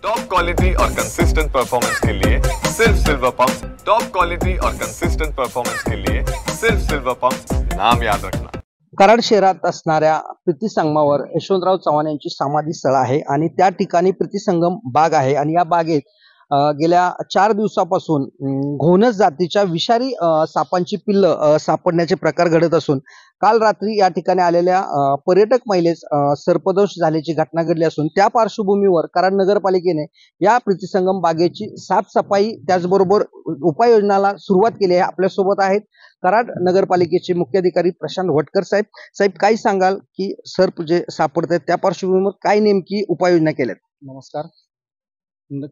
Top quality और consistent performance के लिए सिर्फ सिल्वर पंप्स। टॉप क्वालिटी और कंसिस्टेंट परफॉर्मेंस के लिए सिर्फ सिल्वर पंप्स, नाम याद रखना। कराड शहरात असणाऱ्या प्रीती संगमावर यशवंतराव चव्हाण यांची समाधी स्थळ आहे आणि त्या ठिकाणी प्रीती संगम बाग आहे आणि या बागेत गेल्या 4 दिवसापासून घोणस जातीच्या विषारी सापांची पिल्ल सापडण्याचे प्रकार घडत असून काल रात्री या ठिकाणी आलेल्या पर्यटक महिलेस सर्पदंश झाल्याची घटना घडली असून त्या पार्श्वभूमीवर कराड नगरपालिकेने या प्रीती संगम बागेची साफसफाई त्याचबरोबर उपाययोजनाला सुरुवात केली आहे। आपल्यासोबत आहेत कराड नगरपालिकेचे मुख्याधिकारी प्रशांत वटकर साहेब। साहेब, काय सांगाल की सर्प जे सापडत आहेत त्या पार्श्वभूमीवर काय नेमकी उपाययोजना केल्यात? नमस्कार।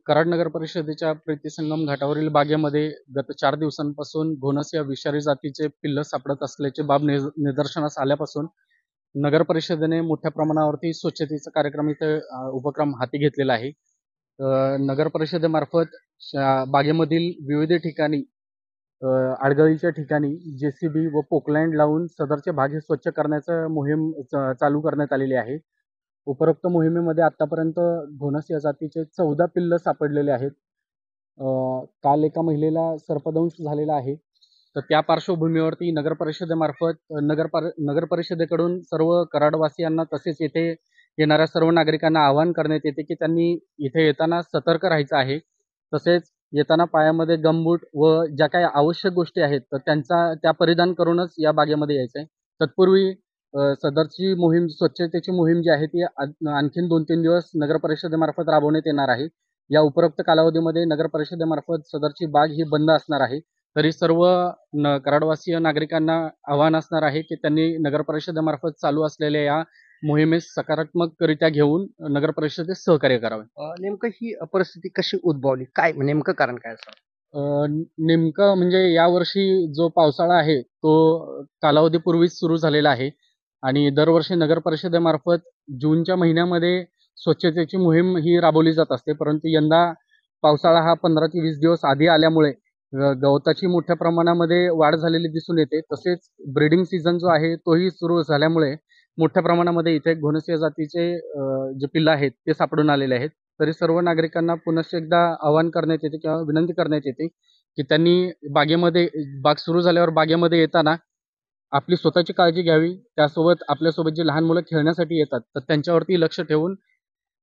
कराड नगर परिषदेच्या प्रीती संगम घाटावरील बागेमध्ये गत 4 दिवसांपासून घोणस या विषारी जातीचे पिल्ल सापडत असल्याचे बाब निदर्शनास आल्यापासून नगर परिषदेने मोठ्या प्रमाणावरती स्वच्छतेचा कार्यक्रम इथे उपक्रम हाती घेतलेला आहे। नगर परिषदेमार्फत बागेमधील विविध ठिकाणी आडगळीच्या ठिकाणी JCB व पोकलँड लावून सदरचे भाग स्वच्छ करण्याचा मोहीम चालू करण्यात आलेली आहे। उपरोक्त मोहिमेमध्ये आतापर्यंत घोणस या जातीचे 14 पिल्ल सापडलेले आहेत। काल एका महिलेला सर्पदंश झालेला आहे। तर त्या पार्श्वभूमीवरती नगर परिषदेमार्फत नगर परिषदेकडून सर्व कराडवासियांना तसेच येथे येणाऱ्या सर्व नागरिकांना आवाहन करण्यात येते की त्यांनी इथे येताना सतर्क राहायचं आहे। तसेच येताना पायामध्ये गमबूट व ज्या काही आवश्यक गोष्टी आहेत तर त्या परिधान करूनच या बागेमध्ये यायचं आहे। तत्पूर्वी सदरची मोहीम स्वच्छतेची मोहीम जी आहे ती आणखीन 2-3 दिवस नगर परिषदेमार्फत राबवण्यात येणार आहे। या उपरोक्त कालावधीमध्ये नगर परिषदेमार्फत सदरची बाग ही बंद असणार आहे। तरी सर्व कराडवासीय नागरिकांना आवाहन असणार आहे की त्यांनी नगर परिषदेमार्फत चालू असलेल्या या मोहिमेस सकारात्मकरित्या घेऊन नगर परिषदेस सहकार्य करावे। नेमकं ही परिस्थिती कशी उद्भवली, काय नेमकं कारण काय असं? नेमकं म्हणजे यावर्षी जो पावसाळा आहे तो कालावधीपूर्वीच सुरू झालेला आहे आणि दरवर्षी नगर परिषदेमार्फत जूनच्या महिन्यामध्ये स्वच्छतेची मोहीम ही राबवली जात असते, परंतु यंदा पावसाळा हा 15 ते 20 दिवस आधी आल्यामुळे गवताची मोठ्या प्रमाणामध्ये वाढ झालेली दिसून येते। तसेच ब्रीडिंग सीझन जो आहे तोही सुरू झाल्यामुळे मोठ्या प्रमाणामध्ये इथे घोणस या जातीचे जे पिल्ल आहेत ते सापडून आलेले आहेत। तरी सर्व नागरिकांना पुनश्च एकदा आवाहन करण्यात येते किंवा विनंती करण्यात येते की त्यांनी बाग सुरू झाल्यावर बागेमध्ये येताना आपली स्वतःची काळजी घ्यावी, त्यासोबत आपल्यासोबत जे लहान मुलं खेळण्यासाठी येतात तर त्यांच्यावरती लक्ष ठेवून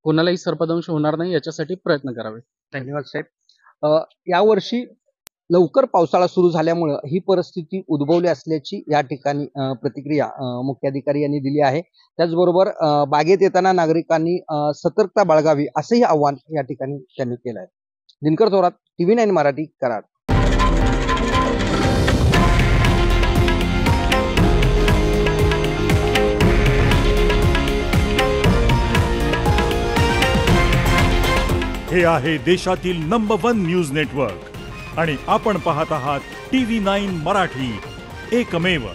कोणालाही सर्पदंश होणार नाही याच्यासाठी प्रयत्न करावे। धन्यवाद साहेब। यावर्षी लवकर पावसाळा सुरू झाल्यामुळे ही परिस्थिती उद्भवली असल्याची या ठिकाणी प्रतिक्रिया मुख्याधिकारी यांनी दिली आहे। त्याचबरोबर बागेत येताना नागरिकांनी सतर्कता बाळगावी असंही आवाहन या ठिकाणी त्यांनी केलं आहे। दिनकर थोरात, TV9 मराठी, कराड। हे आहे देशातील नंबर 1 न्यूज नेटवर्क आणि आपण पाहत आहात TV9 मराठी, एकमेव।